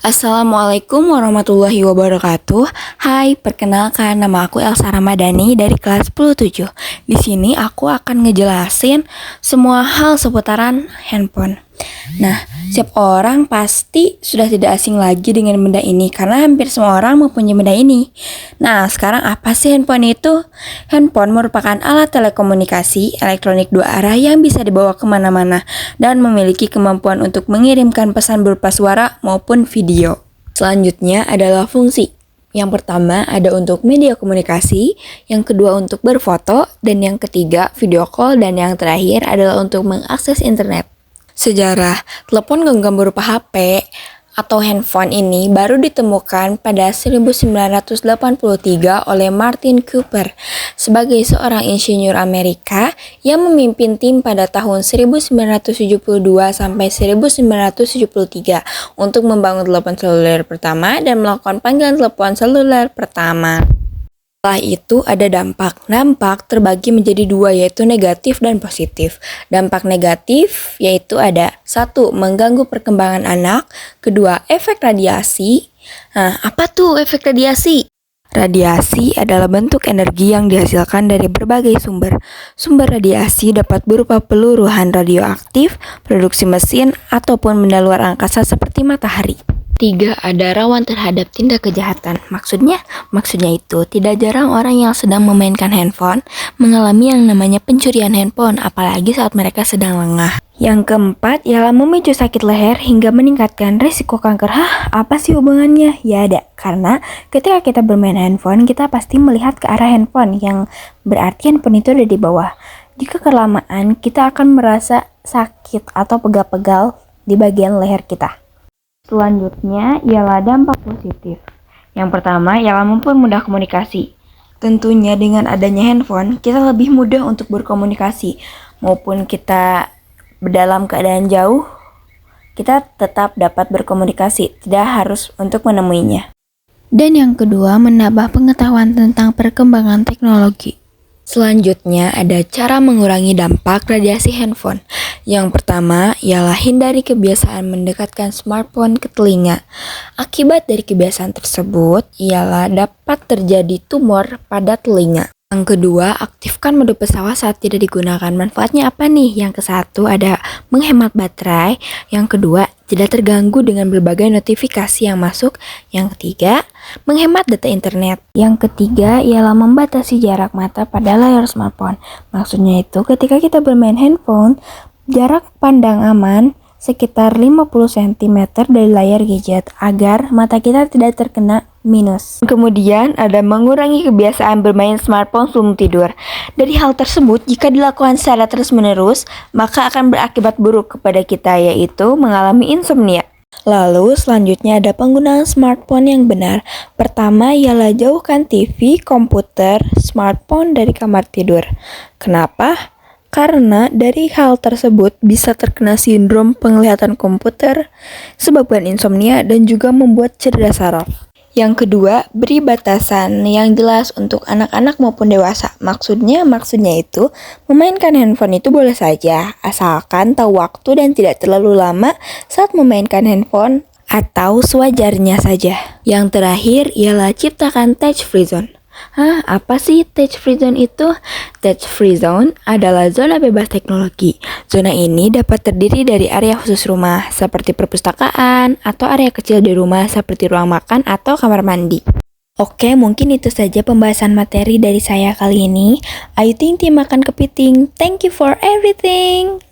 Assalamualaikum warahmatullahi wabarakatuh. Hai, perkenalkan nama aku Elsa Ramadhani dari kelas 10-7. Di sini aku akan ngejelasin semua hal seputaran handphone. Nah, setiap orang pasti sudah tidak asing lagi dengan benda ini karena hampir semua orang mempunyai benda ini. Nah, sekarang apa sih handphone itu? Handphone merupakan alat telekomunikasi elektronik dua arah yang bisa dibawa kemana-mana dan memiliki kemampuan untuk mengirimkan pesan berupa suara maupun video. Selanjutnya adalah fungsi. Yang pertama ada untuk media komunikasi, yang kedua untuk berfoto, dan yang ketiga video call, dan yang terakhir adalah untuk mengakses internet. Sejarah, telepon genggam berupa HP atau handphone ini baru ditemukan pada 1983 oleh Martin Cooper sebagai seorang insinyur Amerika yang memimpin tim pada tahun 1972 sampai 1973 untuk membangun telepon seluler pertama dan melakukan panggilan telepon seluler pertama. Setelah itu ada dampak. Dampak terbagi menjadi dua, yaitu negatif dan positif. Dampak negatif yaitu ada 1. Mengganggu perkembangan anak. Kedua, efek radiasi. Nah, apa tuh efek radiasi? Radiasi adalah bentuk energi yang dihasilkan dari berbagai sumber. Sumber radiasi dapat berupa peluruhan radioaktif, produksi mesin, ataupun benda luar angkasa seperti matahari. 3. Ada rawan terhadap tindak kejahatan. Maksudnya itu tidak jarang orang yang sedang memainkan handphone mengalami yang namanya pencurian handphone, apalagi saat mereka sedang lengah. Yang keempat ialah memicu sakit leher hingga meningkatkan risiko kanker. Apa sih hubungannya? Ya ada, karena ketika kita bermain handphone, kita pasti melihat ke arah handphone, yang berarti handphone itu ada di bawah. Jika kelamaan, kita akan merasa sakit atau pegal-pegal di bagian leher kita. Selanjutnya ialah dampak positif. Yang pertama ialah mempermudah komunikasi. Tentunya dengan adanya handphone, kita lebih mudah untuk berkomunikasi. Maupun kita dalam keadaan jauh, kita tetap dapat berkomunikasi, tidak harus untuk menemuinya. Dan yang kedua, menambah pengetahuan tentang perkembangan teknologi. Selanjutnya ada cara mengurangi dampak radiasi handphone. Yang pertama ialah hindari kebiasaan mendekatkan smartphone ke telinga. Akibat dari kebiasaan tersebut ialah dapat terjadi tumor pada telinga. Yang kedua, aktifkan mode pesawat saat tidak digunakan. Manfaatnya apa nih? Yang ke-1 ada menghemat baterai. Yang kedua, tidak terganggu dengan berbagai notifikasi yang masuk. Yang ketiga, menghemat data internet. Yang ketiga ialah membatasi jarak mata pada layar smartphone. Maksudnya itu ketika kita bermain handphone, jarak pandang aman sekitar 50 cm dari layar gadget agar mata kita tidak terkena minus. Kemudian ada mengurangi kebiasaan bermain smartphone sebelum tidur. Dari hal tersebut, jika dilakukan secara terus-menerus, maka akan berakibat buruk kepada kita, yaitu mengalami insomnia. Lalu selanjutnya ada penggunaan smartphone yang benar. Pertama ialah jauhkan TV, komputer, smartphone dari kamar tidur. Kenapa? Karena dari hal tersebut bisa terkena sindrom penglihatan komputer, sebabkan insomnia, dan juga membuat cedera saraf. Yang kedua, beri batasan yang jelas untuk anak-anak maupun dewasa. Maksudnya itu, memainkan handphone itu boleh saja, asalkan tahu waktu dan tidak terlalu lama saat memainkan handphone atau sewajarnya saja. Yang terakhir ialah ciptakan touch free zone. Apa sih touch free zone itu? Touch free zone adalah zona bebas teknologi. Zona ini dapat terdiri dari area khusus rumah, seperti perpustakaan, atau area kecil di rumah seperti ruang makan atau kamar mandi. Oke, mungkin itu saja pembahasan materi dari saya kali ini. Ayu ting ting makan kepiting. Thank you for everything.